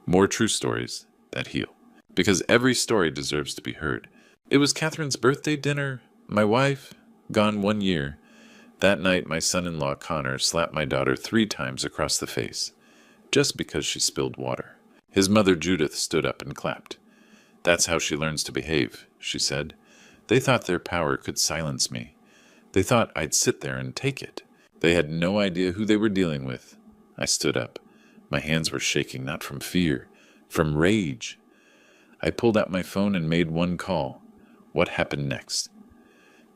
More true stories that heal. Because every story deserves to be heard. It was Catherine's birthday dinner. My wife, gone 1 year. That night, my son-in-law Connor slapped my daughter 3 times across the face, just because she spilled water. His mother Judith stood up and clapped. "That's how she learns to behave," she said. "They thought their power could silence me. They thought I'd sit there and take it. They had no idea who they were dealing with." I stood up. My hands were shaking, not from fear, from rage. I pulled out my phone and made one call. What happened next?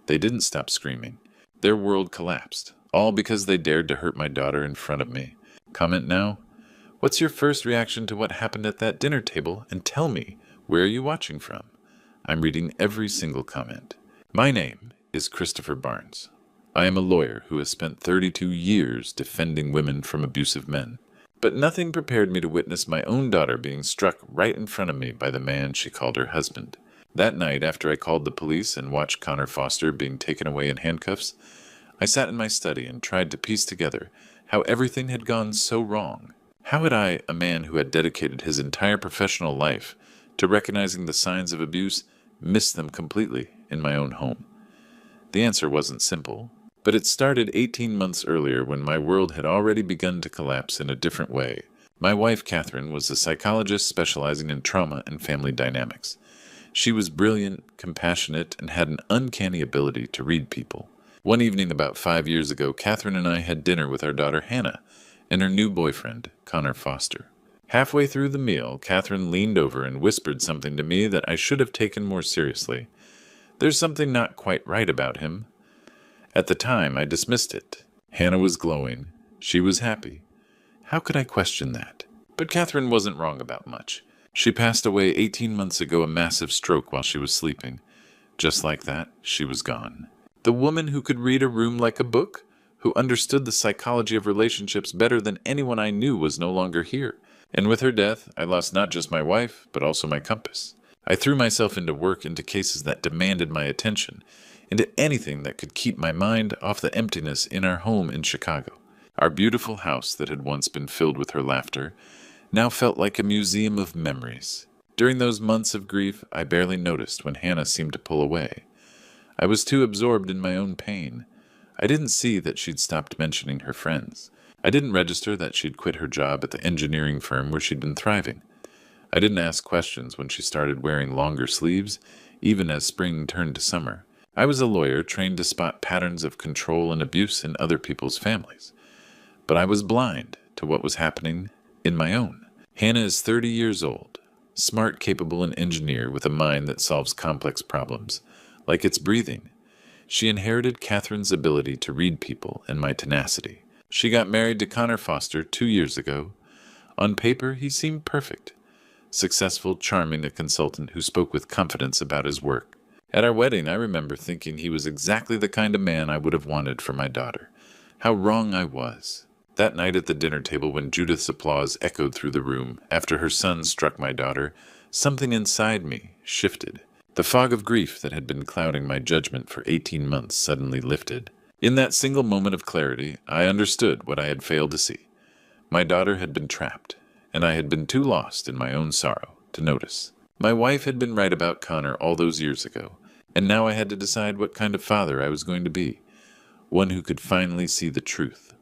They didn't stop screaming. Their world collapsed, all because they dared to hurt my daughter in front of me. Comment now? What's your first reaction to what happened at that dinner table? And tell me, where are you watching from? I'm reading every single comment. My name is Christopher Barnes. I am a lawyer who has spent 32 years defending women from abusive men. But nothing prepared me to witness my own daughter being struck right in front of me by the man she called her husband. That night, after I called the police and watched Connor Foster being taken away in handcuffs, I sat in my study and tried to piece together how everything had gone so wrong. How had I, a man who had dedicated his entire professional life to recognizing the signs of abuse, missed them completely in my own home? The answer wasn't simple, but it started 18 months earlier when my world had already begun to collapse in a different way. My wife, Catherine, was a psychologist specializing in trauma and family dynamics. She was brilliant, compassionate, and had an uncanny ability to read people. One evening about 5 years ago, Catherine and I had dinner with our daughter Hannah and her new boyfriend, Connor Foster. Halfway through the meal, Catherine leaned over and whispered something to me that I should have taken more seriously. There's something not quite right about him. At the time, I dismissed it. Hannah was glowing. She was happy. How could I question that? But Catherine wasn't wrong about much. She passed away 18 months ago, a massive stroke while she was sleeping. Just like that, she was gone. The woman who could read a room like a book, who understood the psychology of relationships better than anyone I knew, was no longer here. And with her death, I lost not just my wife, but also my compass. I threw myself into work, into cases that demanded my attention, into anything that could keep my mind off the emptiness in our home in Chicago. Our beautiful house that had once been filled with her laughter now felt like a museum of memories. During those months of grief, I barely noticed when Hannah seemed to pull away. I was too absorbed in my own pain. I didn't see that she'd stopped mentioning her friends. I didn't register that she'd quit her job at the engineering firm where she'd been thriving. I didn't ask questions when she started wearing longer sleeves, even as spring turned to summer. I was a lawyer trained to spot patterns of control and abuse in other people's families. But I was blind to what was happening in my own. Hannah is 30 years old, smart, capable, and engineer with a mind that solves complex problems, like it's breathing. She inherited Catherine's ability to read people and my tenacity. She got married to Connor Foster 2 years ago. On paper, he seemed perfect. Successful, charming, a consultant who spoke with confidence about his work. At our wedding, I remember thinking he was exactly the kind of man I would have wanted for my daughter. How wrong I was. That night at the dinner table, when Judith's applause echoed through the room after her son struck my daughter, something inside me shifted. The fog of grief that had been clouding my judgment for 18 months suddenly lifted. In that single moment of clarity, I understood what I had failed to see. My daughter had been trapped, and I had been too lost in my own sorrow to notice. My wife had been right about Connor all those years ago, and now I had to decide what kind of father I was going to be. One who could finally see the truth,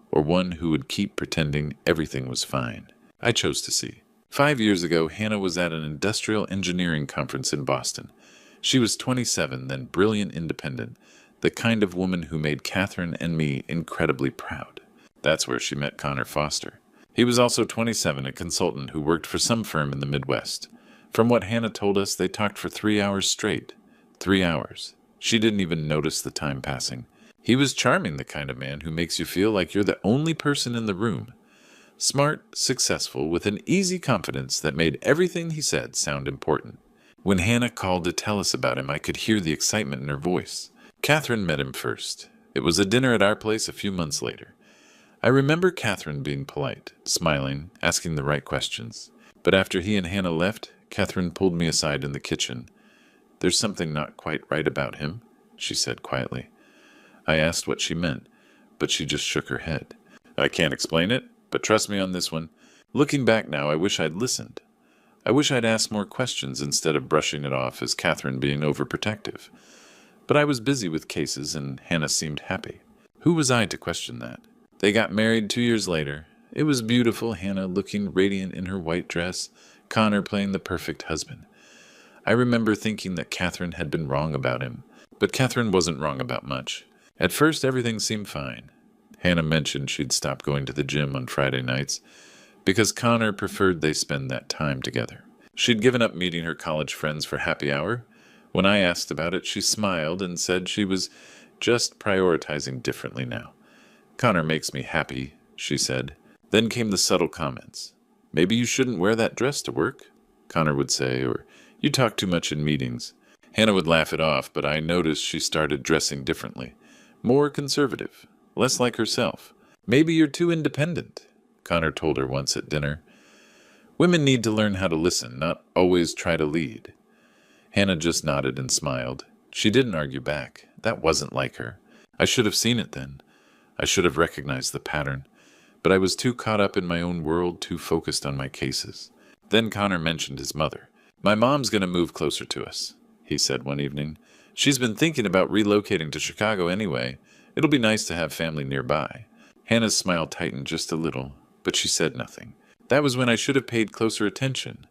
or one who would keep pretending everything was fine. I chose to see. 5 years ago, Hannah was at an industrial engineering conference in Boston. She was 27, then brilliant, independent, the kind of woman who made Catherine and me incredibly proud. That's where she met Connor Foster. He was also 27, a consultant who worked for some firm in the Midwest. From what Hannah told us, they talked for 3 hours straight. 3 hours. She didn't even notice the time passing. He was charming, the kind of man who makes you feel like you're the only person in the room. Smart, successful, with an easy confidence that made everything he said sound important. When Hannah called to tell us about him, I could hear the excitement in her voice. Catherine met him first. It was a dinner at our place a few months later. I remember Catherine being polite, smiling, asking the right questions. But after he and Hannah left, Catherine pulled me aside in the kitchen. "There's something not quite right about him," she said quietly. I asked what she meant, but she just shook her head. "I can't explain it, but trust me on this one. Looking back now, I wish I'd listened. I wish I'd asked more questions instead of brushing it off as Catherine being overprotective. But I was busy with cases, and Hannah seemed happy. Who was I to question that? They got married 2 years later. It was beautiful, Hannah looking radiant in her white dress, Connor playing the perfect husband. I remember thinking that Catherine had been wrong about him, but Catherine wasn't wrong about much. At first, everything seemed fine. Hannah mentioned she'd stopped going to the gym on Friday nights because Connor preferred they spend that time together. She'd given up meeting her college friends for happy hour. When I asked about it, she smiled and said she was just prioritizing differently now. Connor makes me happy, she said. Then came the subtle comments. Maybe you shouldn't wear that dress to work, Connor would say, or you talk too much in meetings. Hannah would laugh it off, but I noticed she started dressing differently. More conservative, less like herself. Maybe you're too independent, Connor told her once at dinner. Women need to learn how to listen, not always try to lead. Hannah just nodded and smiled. She didn't argue back. That wasn't like her. I should have seen it then. I should have recognized the pattern. But I was too caught up in my own world, too focused on my cases. Then Connor mentioned his mother. My mom's going to move closer to us, he said one evening. She's been thinking about relocating to Chicago anyway. It'll be nice to have family nearby. Hannah's smile tightened just a little, but she said nothing. That was when I should have paid closer attention.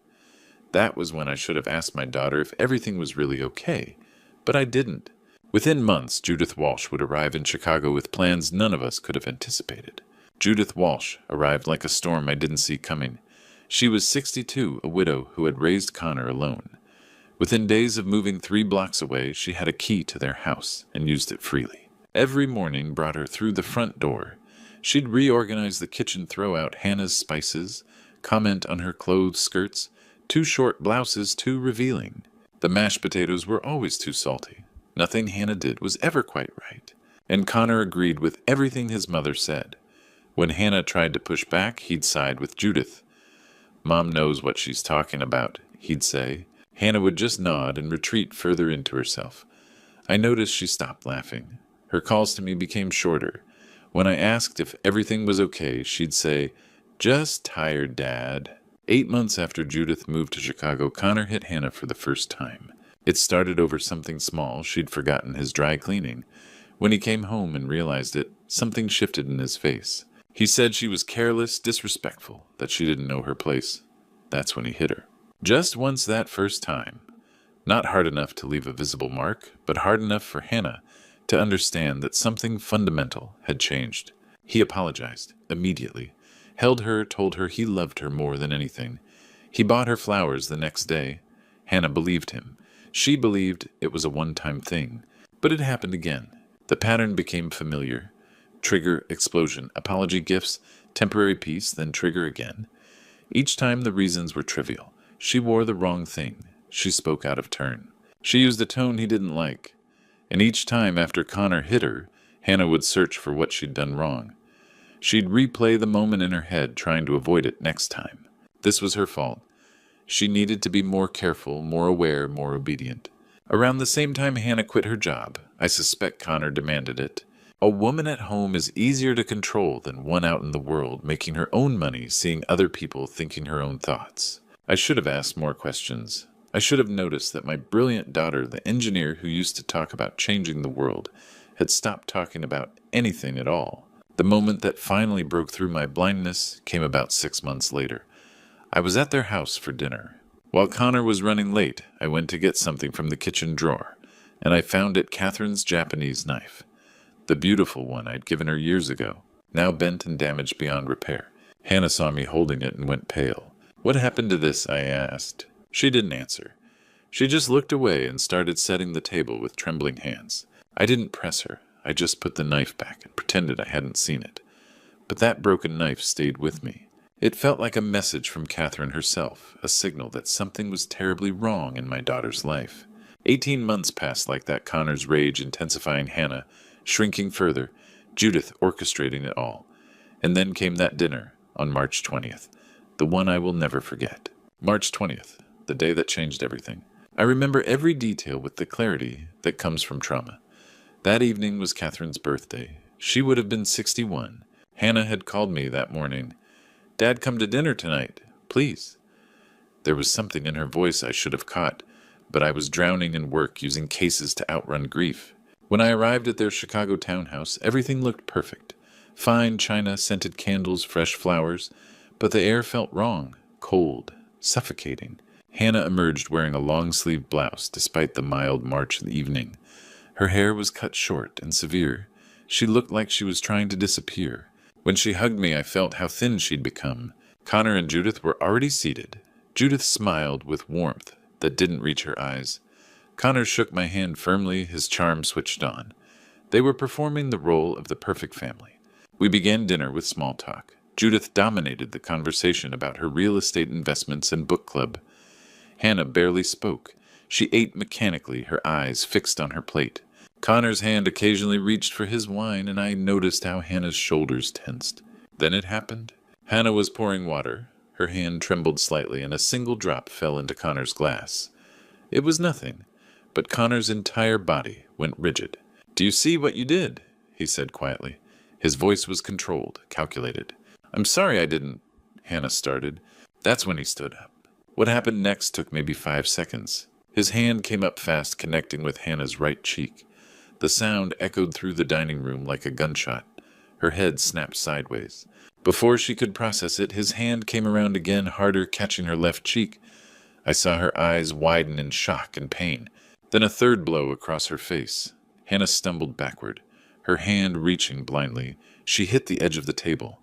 That was when I should have asked my daughter if everything was really okay. But I didn't. Within months, Judith Walsh would arrive in Chicago with plans none of us could have anticipated. Judith Walsh arrived like a storm I didn't see coming. She was 62, a widow who had raised Connor alone. Within days of moving 3 blocks away, she had a key to their house and used it freely. Every morning brought her through the front door. She'd reorganize the kitchen, throw out Hannah's spices, comment on her clothes skirts, too short blouses, too revealing. The mashed potatoes were always too salty. Nothing Hannah did was ever quite right. And Connor agreed with everything his mother said. When Hannah tried to push back, he'd side with Judith. Mom knows what she's talking about, he'd say. Hannah would just nod and retreat further into herself. I noticed she stopped laughing. Her calls to me became shorter. When I asked if everything was okay, she'd say, "Just tired, Dad." 8 months after Judith moved to Chicago, Connor hit Hannah for the first time. It started over something small. She'd forgotten his dry cleaning. When he came home and realized it, something shifted in his face. He said she was careless, disrespectful, that she didn't know her place. That's when he hit her. Just once that first time. Not hard enough to leave a visible mark, but hard enough for Hannah to understand that something fundamental had changed. He apologized immediately, held her, told her he loved her more than anything. He bought her flowers the next day. Hannah believed him. She believed it was a one-time thing, but it happened again. The pattern became familiar. Trigger, explosion, apology, gifts, temporary peace, then trigger again. Each time the reasons were trivial. She wore the wrong thing. She spoke out of turn. She used a tone he didn't like. And each time after Connor hit her, Hannah would search for what she'd done wrong. She'd replay the moment in her head, trying to avoid it next time. This was her fault. She needed to be more careful, more aware, more obedient. Around the same time Hannah quit her job, I suspect Connor demanded it. A woman at home is easier to control than one out in the world, making her own money, seeing other people, thinking her own thoughts. I should have asked more questions. I should have noticed that my brilliant daughter, the engineer who used to talk about changing the world, had stopped talking about anything at all. The moment that finally broke through my blindness came about 6 months later. I was at their house for dinner. While Connor was running late, I went to get something from the kitchen drawer, and I found it Catherine's Japanese knife. The beautiful one I'd given her years ago, now bent and damaged beyond repair. Hannah saw me holding it and went pale. "What happened to this?" I asked. She didn't answer. She just looked away and started setting the table with trembling hands. I didn't press her. I just put the knife back and pretended I hadn't seen it. But that broken knife stayed with me. It felt like a message from Catherine herself, a signal that something was terribly wrong in my daughter's life. 18 months passed like that, Connor's rage intensifying, Hannah shrinking further, Judith orchestrating it all. And then came that dinner on March 20th, the one I will never forget. March 20th, the day that changed everything. I remember every detail with the clarity that comes from trauma. That evening was Catherine's birthday. She would have been 61. Hannah had called me that morning. Dad, come to dinner tonight, please. There was something in her voice I should have caught, but I was drowning in work using cases to outrun grief. When I arrived at their Chicago townhouse, everything looked perfect. Fine china, scented candles, fresh flowers, but the air felt wrong, cold, suffocating. Hannah emerged wearing a long-sleeved blouse despite the mild March evening. Her hair was cut short and severe. She looked like she was trying to disappear. When she hugged me, I felt how thin she'd become. Connor and Judith were already seated. Judith smiled with warmth that didn't reach her eyes. Connor shook my hand firmly, his charm switched on. They were performing the role of the perfect family. We began dinner with small talk. Judith dominated the conversation about her real estate investments and book club. Hannah barely spoke. She ate mechanically, her eyes fixed on her plate. Connor's hand occasionally reached for his wine, and I noticed how Hannah's shoulders tensed. Then it happened. Hannah was pouring water. Her hand trembled slightly, and a single drop fell into Connor's glass. It was nothing, but Connor's entire body went rigid. "Do you see what you did?" he said quietly. His voice was controlled, calculated. "I'm sorry I didn't," Hannah started. That's when he stood up. What happened next took maybe 5 seconds. His hand came up fast, connecting with Hannah's right cheek. The sound echoed through the dining room like a gunshot. Her head snapped sideways. Before she could process it, his hand came around again, harder, catching her left cheek. I saw her eyes widen in shock and pain. Then a third blow across her face. Hannah stumbled backward, her hand reaching blindly. She hit the edge of the table.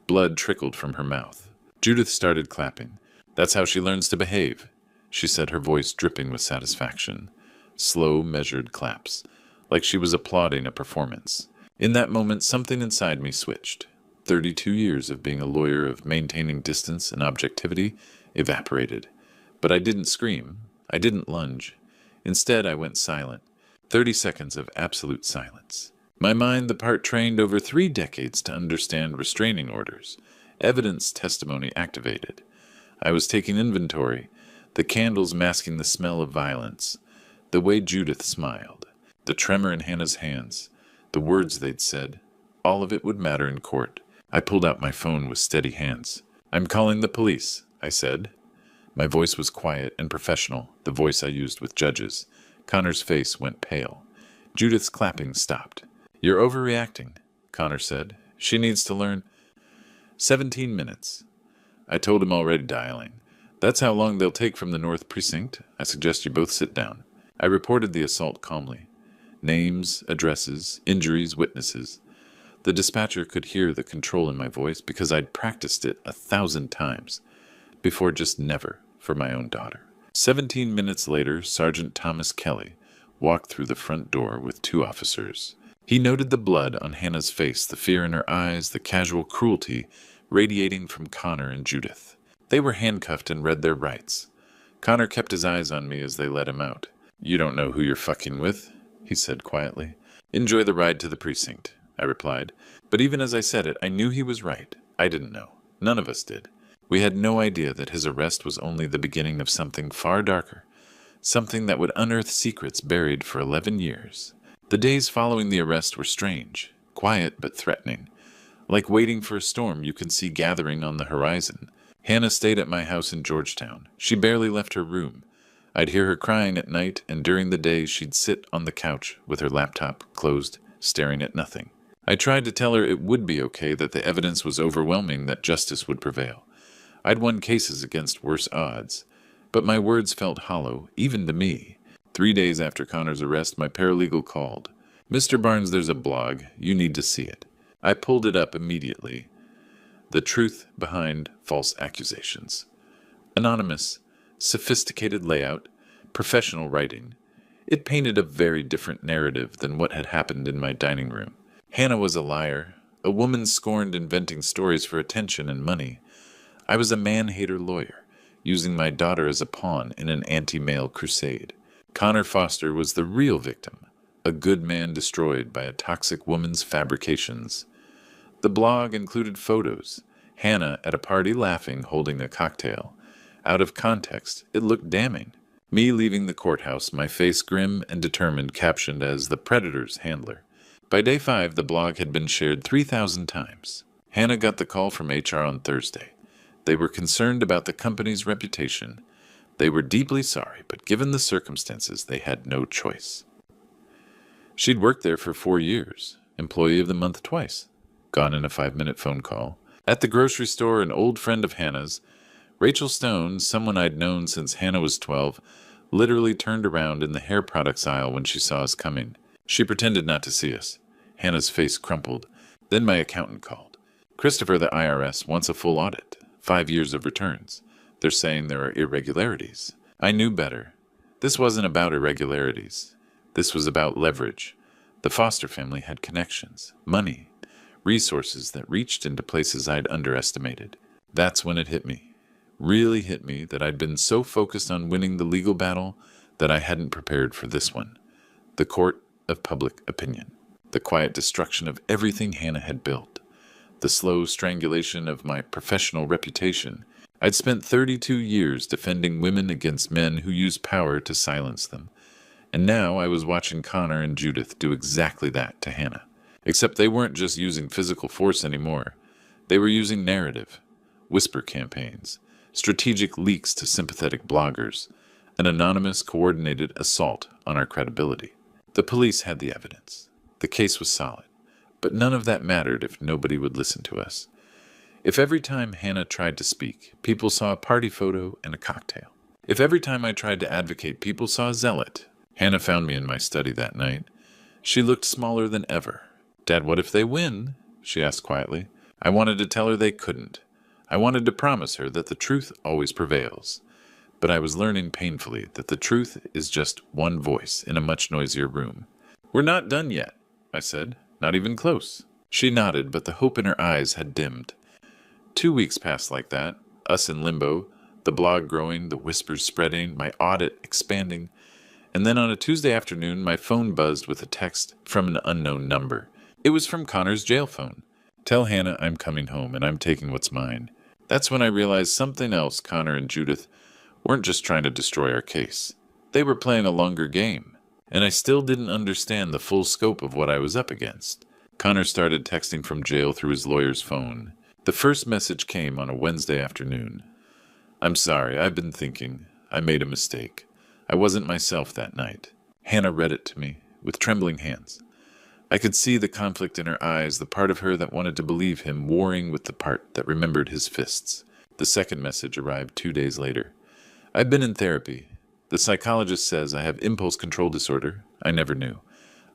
Blood trickled from her mouth. Judith started clapping. "That's how she learns to behave," she said, her voice dripping with satisfaction. Slow, measured claps, like she was applauding a performance. In that moment, something inside me switched. 32 years of being a lawyer, of maintaining distance and objectivity, evaporated. But I didn't scream. I didn't lunge. Instead, I went silent. 30 seconds of absolute silence. My mind, the part trained over 3 decades to understand restraining orders. Evidence testimony activated. I was taking inventory, the candles masking the smell of violence, the way Judith smiled, the tremor in Hannah's hands, the words they'd said. All of it would matter in court. I pulled out my phone with steady hands. "I'm calling the police," I said. My voice was quiet and professional, the voice I used with judges. Connor's face went pale. Judith's clapping stopped. "You're overreacting," Connor said. "She needs to learn." 17 minutes. I told him already, dialing. "That's how long they'll take from the North Precinct. I suggest you both sit down." I reported the assault calmly. Names, addresses, injuries, witnesses. The dispatcher could hear the control in my voice because I'd practiced it 1,000 times. Before just never for my own daughter. 17 minutes later, Sergeant Thomas Kelly walked through the front door with 2 officers. He noted the blood on Hannah's face, the fear in her eyes, the casual cruelty radiating from Connor and Judith. They were handcuffed and read their rights. Connor kept his eyes on me as they let him out. "You don't know who you're fucking with," he said quietly. "Enjoy the ride to the precinct," I replied. But even as I said it, I knew he was right. I didn't know. None of us did. We had no idea that his arrest was only the beginning of something far darker, something that would unearth secrets buried for 11 years. The days following the arrest were strange, quiet but threatening, like waiting for a storm you can see gathering on the horizon. Hannah stayed at my house in Georgetown. She barely left her room. I'd hear her crying at night, and during the day she'd sit on the couch with her laptop closed, staring at nothing. I tried to tell her it would be okay, that the evidence was overwhelming, that justice would prevail. I'd won cases against worse odds, but my words felt hollow, even to me. 3 days after Connor's arrest, my paralegal called. "Mr. Barnes, there's a blog. You need to see it." I pulled it up immediately. The truth behind false accusations. Anonymous, sophisticated layout, professional writing. It painted a very different narrative than what had happened in my dining room. Hannah was a liar, a woman scorned inventing stories for attention and money. I was a man-hater lawyer, using my daughter as a pawn in an anti-male crusade. Connor Foster was the real victim, a good man destroyed by a toxic woman's fabrications. The blog included photos. Hannah at a party laughing, holding a cocktail. Out of context, it looked damning. Me leaving the courthouse, my face grim and determined, captioned as "The Predator's Handler." By day 5, the blog had been shared 3,000 times. Hannah got the call from HR on Thursday. They were concerned about the company's reputation. They were deeply sorry, but given the circumstances, they had no choice. She'd worked there for 4 years, employee of the month twice, gone in a 5-minute phone call. At the grocery store, an old friend of Hannah's, Rachel Stone, someone I'd known since Hannah was 12, literally turned around in the hair products aisle when she saw us coming. She pretended not to see us. Hannah's face crumpled. Then my accountant called. Christopher, the IRS, wants a full audit. 5 years of returns. They're saying there are irregularities. I knew better. This wasn't about irregularities. This was about leverage. The Foster family had connections, money, resources that reached into places I'd underestimated. That's when it hit me. Really hit me that I'd been so focused on winning the legal battle that I hadn't prepared for this one. The court of public opinion. The quiet destruction of everything Hannah had built. The slow strangulation of my professional reputation. I'd spent 32 years defending women against men who use power to silence them. And now I was watching Connor and Judith do exactly that to Hannah. Except they weren't just using physical force anymore. They were using narrative, whisper campaigns, strategic leaks to sympathetic bloggers, an anonymous coordinated assault on our credibility. The police had the evidence. The case was solid. But none of that mattered if nobody would listen to us. If every time Hannah tried to speak, people saw a party photo and a cocktail. If every time I tried to advocate, people saw a zealot. Hannah found me in my study that night. She looked smaller than ever. Dad, what if they win? She asked quietly. I wanted to tell her they couldn't. I wanted to promise her that the truth always prevails. But I was learning painfully that the truth is just one voice in a much noisier room. We're not done yet, I said. Not even close. She nodded, but the hope in her eyes had dimmed. 2 weeks passed like that, us in limbo, the blog growing, the whispers spreading, my audit expanding. And then on a Tuesday afternoon, my phone buzzed with a text from an unknown number. It was from Connor's jail phone. Tell Hannah I'm coming home and I'm taking what's mine. That's when I realized something else. Connor and Judith weren't just trying to destroy our case. They were playing a longer game. And I still didn't understand the full scope of what I was up against. Connor started texting from jail through his lawyer's phone. The first message came on a Wednesday afternoon. I'm sorry, I've been thinking. I made a mistake. I wasn't myself that night. Hannah read it to me, with trembling hands. I could see the conflict in her eyes, the part of her that wanted to believe him warring with the part that remembered his fists. The second message arrived 2 days later. I've been in therapy. The psychologist says I have impulse control disorder. I never knew.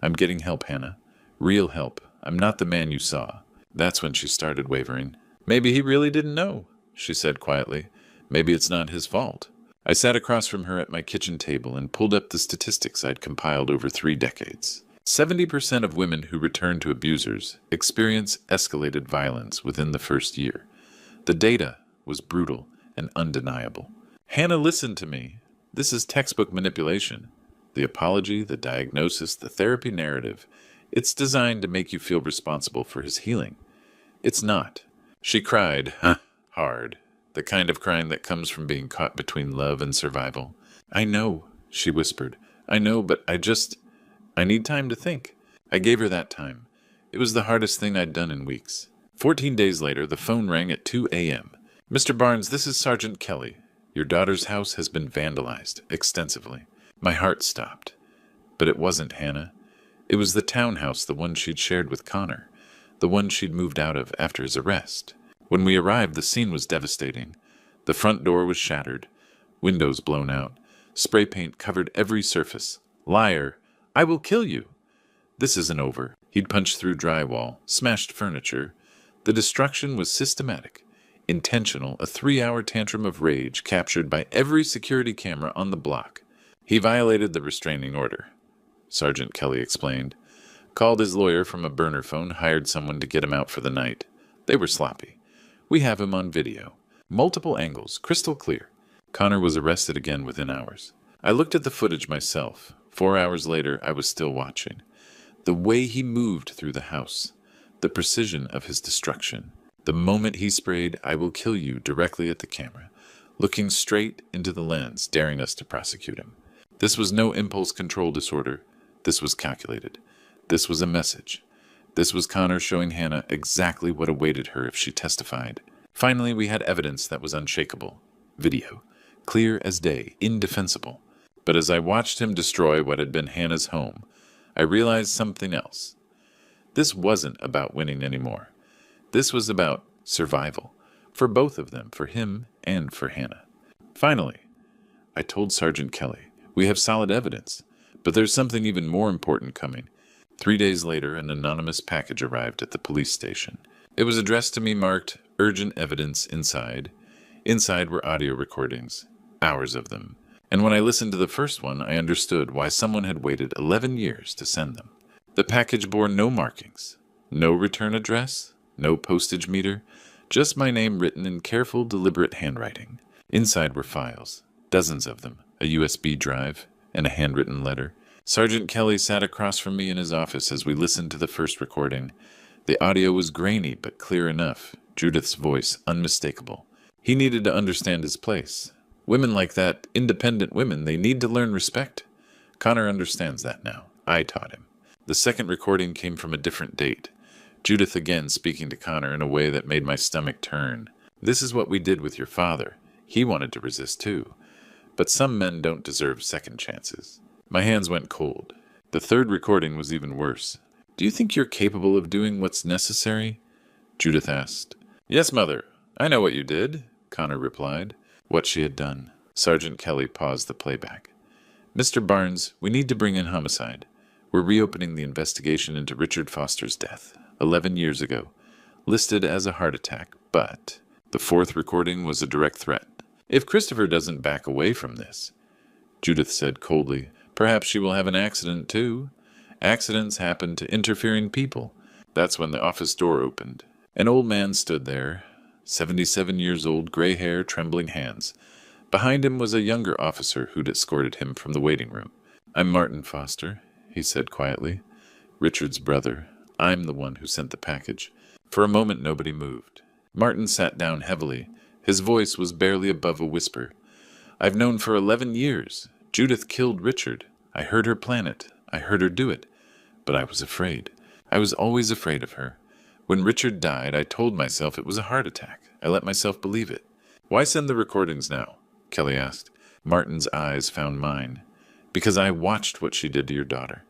I'm getting help, Hannah. Real help. I'm not the man you saw. That's when she started wavering. Maybe he really didn't know, she said quietly. Maybe it's not his fault. I sat across from her at my kitchen table and pulled up the statistics I'd compiled over 3 decades. 70% of women who return to abusers experience escalated violence within the first year. The data was brutal and undeniable. Hannah listened to me. This is textbook manipulation. The apology, the diagnosis, the therapy narrative. It's designed to make you feel responsible for his healing. It's not. She cried, hard. The kind of crying that comes from being caught between love and survival. I know, she whispered. I know, but I need time to think. I gave her that time. It was the hardest thing I'd done in weeks. 14 days later, the phone rang at 2 a.m. Mr. Barnes, this is Sergeant Kelly. Your daughter's house has been vandalized extensively. My heart stopped. But it wasn't Hannah. It was the townhouse, the one she'd shared with Connor, the one she'd moved out of after his arrest. When we arrived, the scene was devastating. The front door was shattered, windows blown out, spray paint covered every surface. Liar! I will kill you! This isn't over. He'd punched through drywall, smashed furniture. The destruction was systematic, intentional, a 3-hour tantrum of rage captured by every security camera on the block. He violated the restraining order, Sergeant Kelly explained. Called his lawyer from a burner phone, hired someone to get him out for the night. They were sloppy. We have him on video. Multiple angles, crystal clear. Connor was arrested again within hours. I looked at the footage myself. 4 hours later, I was still watching. The way he moved through the house. The precision of his destruction. The moment he sprayed, "I will kill you," directly at the camera, looking straight into the lens, daring us to prosecute him. This was no impulse control disorder. This was calculated. This was a message. This was Connor showing Hannah exactly what awaited her if she testified. Finally, we had evidence that was unshakable. Video. Clear as day, indefensible. But as I watched him destroy what had been Hannah's home, I realized something else. This wasn't about winning anymore. This was about survival. For both of them, for him and for Hannah. Finally, I told Sergeant Kelly, we have solid evidence, but there's something even more important coming. 3 days later, an anonymous package arrived at the police station. It was addressed to me marked, urgent evidence inside. Inside were audio recordings, hours of them. And when I listened to the first one, I understood why someone had waited 11 years to send them. The package bore no markings, no return address, no postage meter, just my name written in careful, deliberate handwriting. Inside were files, dozens of them, a USB drive, and a handwritten letter. Sergeant Kelly sat across from me in his office as we listened to the first recording. The audio was grainy but clear enough, Judith's voice unmistakable. He needed to understand his place. Women like that, independent women, they need to learn respect. Connor understands that now. I taught him. The second recording came from a different date. Judith again speaking to Connor in a way that made my stomach turn. This is what we did with your father. He wanted to resist too. But some men don't deserve second chances. My hands went cold. The third recording was even worse. Do you think you're capable of doing what's necessary? Judith asked. Yes, Mother. I know what you did, Connor replied. What she had done. Sergeant Kelly paused the playback. Mr. Barnes, we need to bring in homicide. We're reopening the investigation into Richard Foster's death, 11 years ago, listed as a heart attack, but the fourth recording was a direct threat. If Christopher doesn't back away from this, Judith said coldly, perhaps she will have an accident too. Accidents happen to interfering people. That's when the office door opened. An old man stood there, 77 years old, gray hair, trembling hands. Behind him was a younger officer who'd escorted him from the waiting room. I'm Martin Foster, he said quietly. Richard's brother. I'm the one who sent the package. For a moment nobody moved. Martin sat down heavily. His voice was barely above a whisper. I've known for 11 years. Judith killed Richard. I heard her plan it. I heard her do it. But I was afraid. I was always afraid of her. When Richard died, I told myself it was a heart attack. I let myself believe it. Why send the recordings now? Kelly asked. Martin's eyes found mine. Because I watched what she did to your daughter.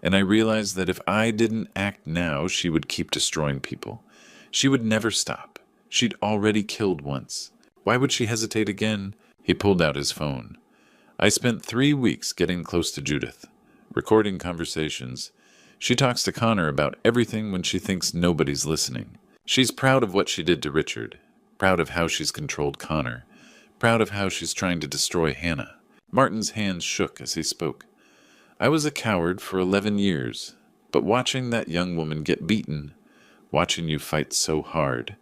And I realized that if I didn't act now, she would keep destroying people. She would never stop. She'd already killed once. Why would she hesitate again? He pulled out his phone. I spent 3 weeks getting close to Judith, recording conversations. She talks to Connor about everything when she thinks nobody's listening. She's proud of what she did to Richard, proud of how she's controlled Connor, proud of how she's trying to destroy Hannah. Martin's hands shook as he spoke. I was a coward for 11 years, but watching that young woman get beaten, watching you fight so hard,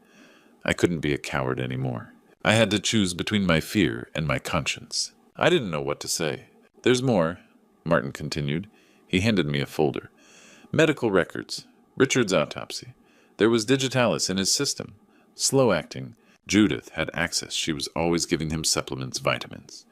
I couldn't be a coward anymore. I had to choose between my fear and my conscience. I didn't know what to say. There's more, Martin continued. He handed me a folder. Medical records. Richard's autopsy. There was digitalis in his system. Slow acting. Judith had access. She was always giving him supplements, vitamins.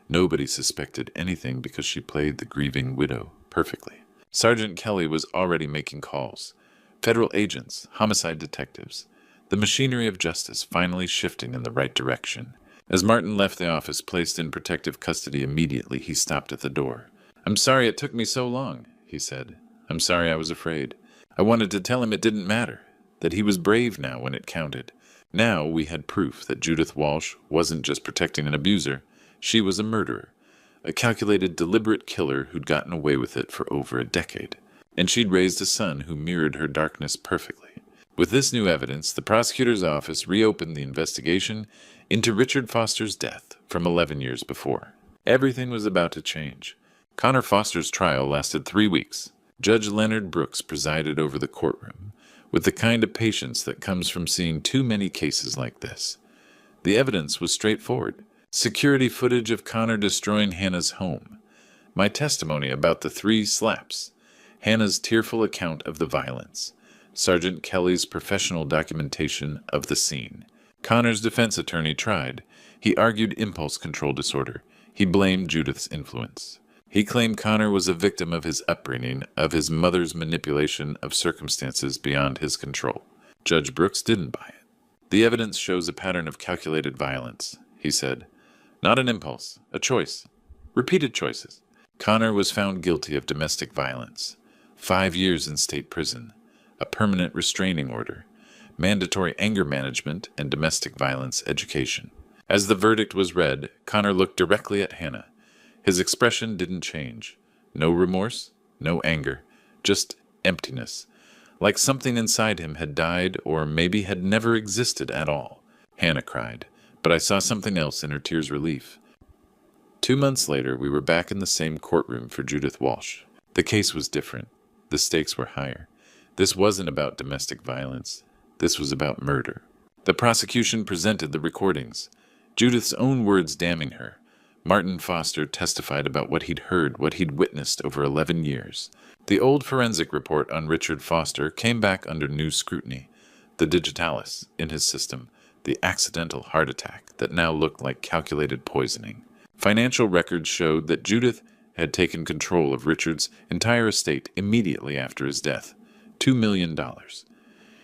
Nobody suspected anything because she played the grieving widow perfectly. Sergeant Kelly was already making calls. Federal agents, homicide detectives. The machinery of justice finally shifting in the right direction. As Martin left the office, placed in protective custody immediately, he stopped at the door. I'm sorry it took me so long, he said. I'm sorry I was afraid. I wanted to tell him it didn't matter, that he was brave now when it counted. Now we had proof that Judith Walsh wasn't just protecting an abuser. She was a murderer, a calculated, deliberate killer who'd gotten away with it for over a decade. And she'd raised a son who mirrored her darkness perfectly. With this new evidence, the prosecutor's office reopened the investigation into Richard Foster's death from 11 years before. Everything was about to change. Connor Foster's trial lasted 3 weeks. Judge Leonard Brooks presided over the courtroom, with the kind of patience that comes from seeing too many cases like this. The evidence was straightforward. Security footage of Connor destroying Hannah's home. My testimony about the 3 slaps. Hannah's tearful account of the violence. Sergeant Kelly's professional documentation of the scene. Connor's defense attorney tried. He argued impulse control disorder. He blamed Judith's influence. He claimed Connor was a victim of his upbringing, of his mother's manipulation of circumstances beyond his control. Judge Brooks didn't buy it. The evidence shows a pattern of calculated violence, he said. Not an impulse, a choice. Repeated choices. Connor was found guilty of domestic violence. 5 years in state prison. A permanent restraining order. Mandatory anger management and domestic violence education. As the verdict was read, Connor looked directly at Hannah. His expression didn't change. No remorse, no anger, just emptiness. Like something inside him had died or maybe had never existed at all. Hannah cried, but I saw something else in her tears' relief. 2 months later, we were back in the same courtroom for Judith Walsh. The case was different. The stakes were higher. This wasn't about domestic violence. This was about murder. The prosecution presented the recordings. Judith's own words damning her. Martin Foster testified about what he'd heard, what he'd witnessed over 11 years. The old forensic report on Richard Foster came back under new scrutiny. The digitalis in his system, the accidental heart attack that now looked like calculated poisoning. Financial records showed that Judith had taken control of Richard's entire estate immediately after his death. $2 million.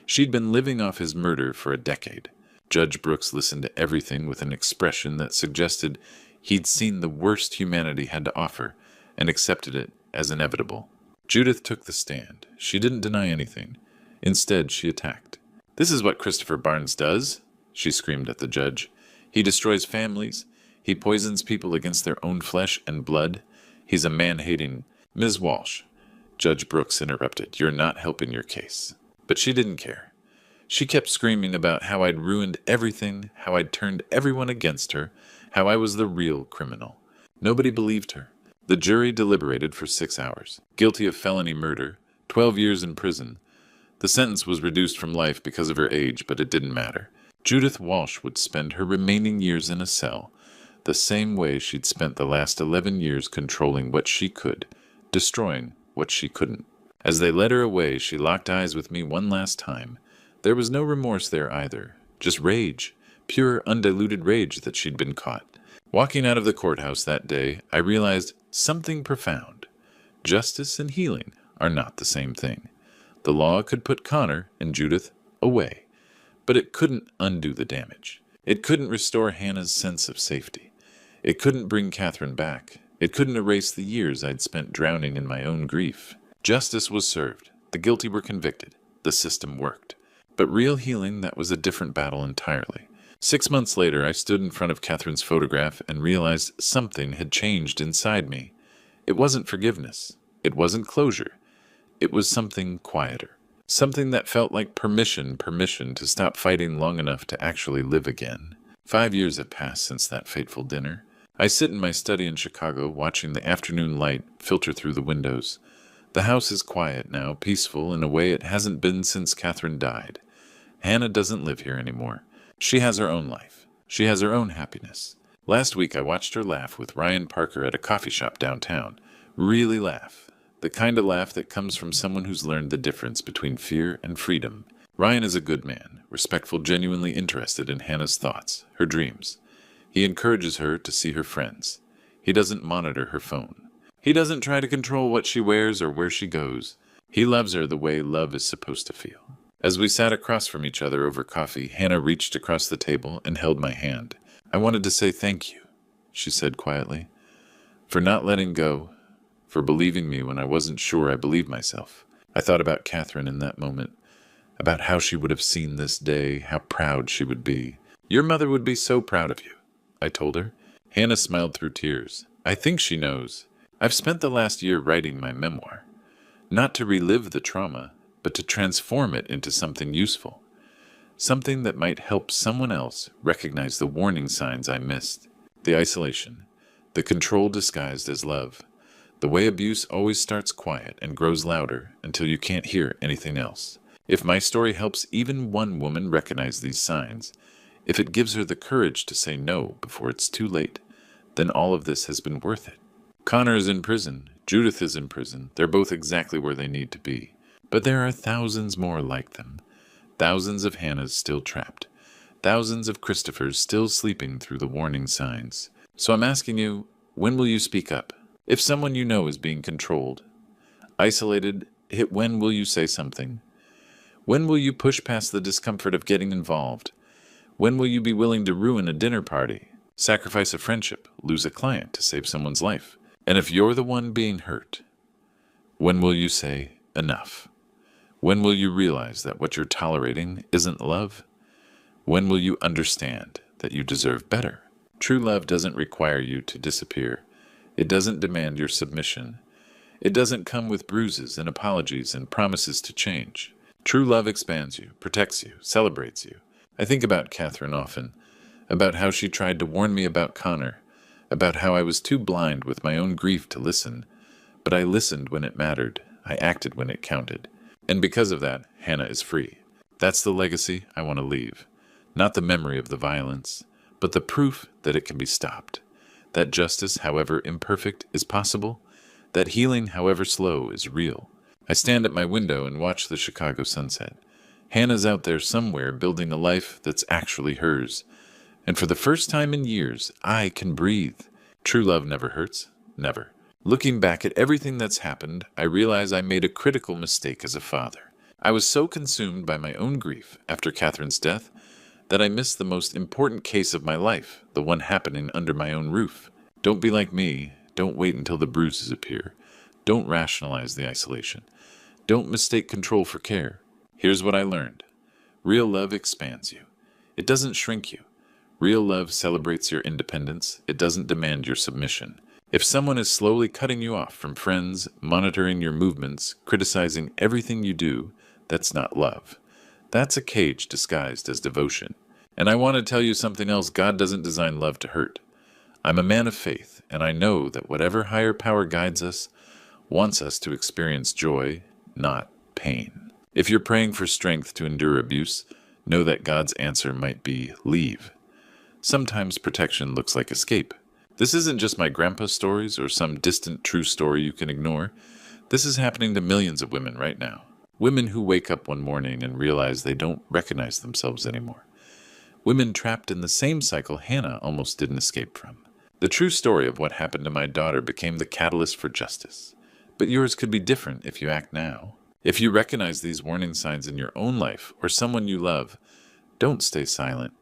She'd been living off his murder for a decade. Judge Brooks listened to everything with an expression that suggested he'd seen the worst humanity had to offer and accepted it as inevitable. Judith took the stand. She didn't deny anything. Instead, she attacked. "This is what Christopher Barnes does," she screamed at the judge. "He destroys families. He poisons people against their own flesh and blood. He's a man-hating—" "Ms. Walsh," Judge Brooks interrupted, "you're not helping your case." But she didn't care. She kept screaming about how I'd ruined everything, how I'd turned everyone against her, how I was the real criminal. Nobody believed her. The jury deliberated for 6 hours. Guilty of felony murder, 12 years in prison. The sentence was reduced from life because of her age, but it didn't matter. Judith Walsh would spend her remaining years in a cell, the same way she'd spent the last 11 years controlling what she could, destroying what she couldn't. As they led her away, she locked eyes with me one last time. There was no remorse there either, just rage, pure undiluted rage that she'd been caught. Walking out of the courthouse that day, I realized something profound. Justice and healing are not the same thing. The law could put Connor and Judith away, but it couldn't undo the damage. It couldn't restore Hannah's sense of safety. It couldn't bring Catherine back. It couldn't erase the years I'd spent drowning in my own grief. Justice was served. The guilty were convicted. The system worked. But real healing, that was a different battle entirely. 6 months later, I stood in front of Catherine's photograph and realized something had changed inside me. It wasn't forgiveness. It wasn't closure. It was something quieter. Something that felt like permission to stop fighting long enough to actually live again. 5 years have passed since that fateful dinner. I sit in my study in Chicago, watching the afternoon light filter through the windows. The house is quiet now, peaceful in a way it hasn't been since Catherine died. Hannah doesn't live here anymore. She has her own life. She has her own happiness. Last week I watched her laugh with Ryan Parker at a coffee shop downtown. Really laugh. The kind of laugh that comes from someone who's learned the difference between fear and freedom. Ryan is a good man, respectful, genuinely interested in Hannah's thoughts, her dreams. He encourages her to see her friends. He doesn't monitor her phone. He doesn't try to control what she wears or where she goes. He loves her the way love is supposed to feel. As we sat across from each other over coffee, Hannah reached across the table and held my hand. "I wanted to say thank you," she said quietly, "for not letting go, for believing me when I wasn't sure I believed myself." I thought about Catherine in that moment, about how she would have seen this day, how proud she would be. "Your mother would be so proud of you," I told her. Hannah smiled through tears. "I think she knows. I've spent the last year writing my memoir. Not to relive the trauma, but to transform it into something useful. Something that might help someone else recognize the warning signs I missed. The isolation. The control disguised as love. The way abuse always starts quiet and grows louder until you can't hear anything else. If my story helps even one woman recognize these signs, if it gives her the courage to say no before it's too late, then all of this has been worth it. Connor is in prison. Judith is in prison. They're both exactly where they need to be. But there are thousands more like them. Thousands of Hannahs still trapped. Thousands of Christophers still sleeping through the warning signs. So I'm asking you, when will you speak up? If someone you know is being controlled, isolated, hit when will you say something? When will you push past the discomfort of getting involved? When will you be willing to ruin a dinner party, sacrifice a friendship, lose a client to save someone's life? And if you're the one being hurt, when will you say enough? When will you realize that what you're tolerating isn't love? When will you understand that you deserve better? True love doesn't require you to disappear. It doesn't demand your submission. It doesn't come with bruises and apologies and promises to change. True love expands you, protects you, celebrates you. I think about Catherine often, about how she tried to warn me about Connor, about how I was too blind with my own grief to listen, but I listened when it mattered. I acted when it counted. And because of that, Hannah is free. That's the legacy I want to leave. Not the memory of the violence, but the proof that it can be stopped. That justice, however imperfect, is possible. That healing, however slow, is real. I stand at my window and watch the Chicago sunset. Hannah's out there somewhere building a life that's actually hers. And for the first time in years, I can breathe. True love never hurts. Never. Looking back at everything that's happened, I realize I made a critical mistake as a father. I was so consumed by my own grief after Catherine's death that I missed the most important case of my life, the one happening under my own roof. Don't be like me. Don't wait until the bruises appear. Don't rationalize the isolation. Don't mistake control for care. Here's what I learned. Real love expands you. It doesn't shrink you. Real love celebrates your independence. It doesn't demand your submission. If someone is slowly cutting you off from friends, monitoring your movements, criticizing everything you do, that's not love. That's a cage disguised as devotion. And I want to tell you something else. God doesn't design love to hurt. I'm a man of faith, and I know that whatever higher power guides us wants us to experience joy, not pain. If you're praying for strength to endure abuse, know that God's answer might be leave. Sometimes protection looks like escape. This isn't just my grandpa's stories or some distant true story you can ignore. This is happening to millions of women right now. Women who wake up one morning and realize they don't recognize themselves anymore. Women trapped in the same cycle Hannah almost didn't escape from. The true story of what happened to my daughter became the catalyst for justice. But yours could be different if you act now. If you recognize these warning signs in your own life or someone you love, don't stay silent.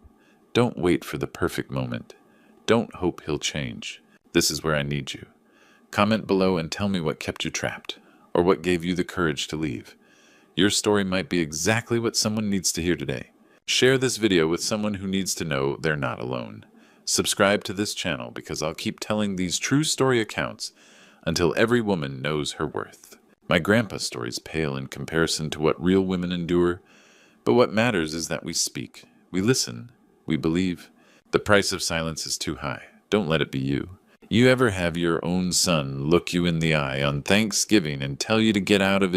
Don't wait for the perfect moment. Don't hope he'll change. This is where I need you. Comment below and tell me what kept you trapped, or what gave you the courage to leave. Your story might be exactly what someone needs to hear today. Share this video with someone who needs to know they're not alone. Subscribe to this channel because I'll keep telling these true story accounts until every woman knows her worth. My grandpa's stories pale in comparison to what real women endure, but what matters is that we speak, we listen, we believe. The price of silence is too high. Don't let it be you. You ever have your own son look you in the eye on Thanksgiving and tell you to get out of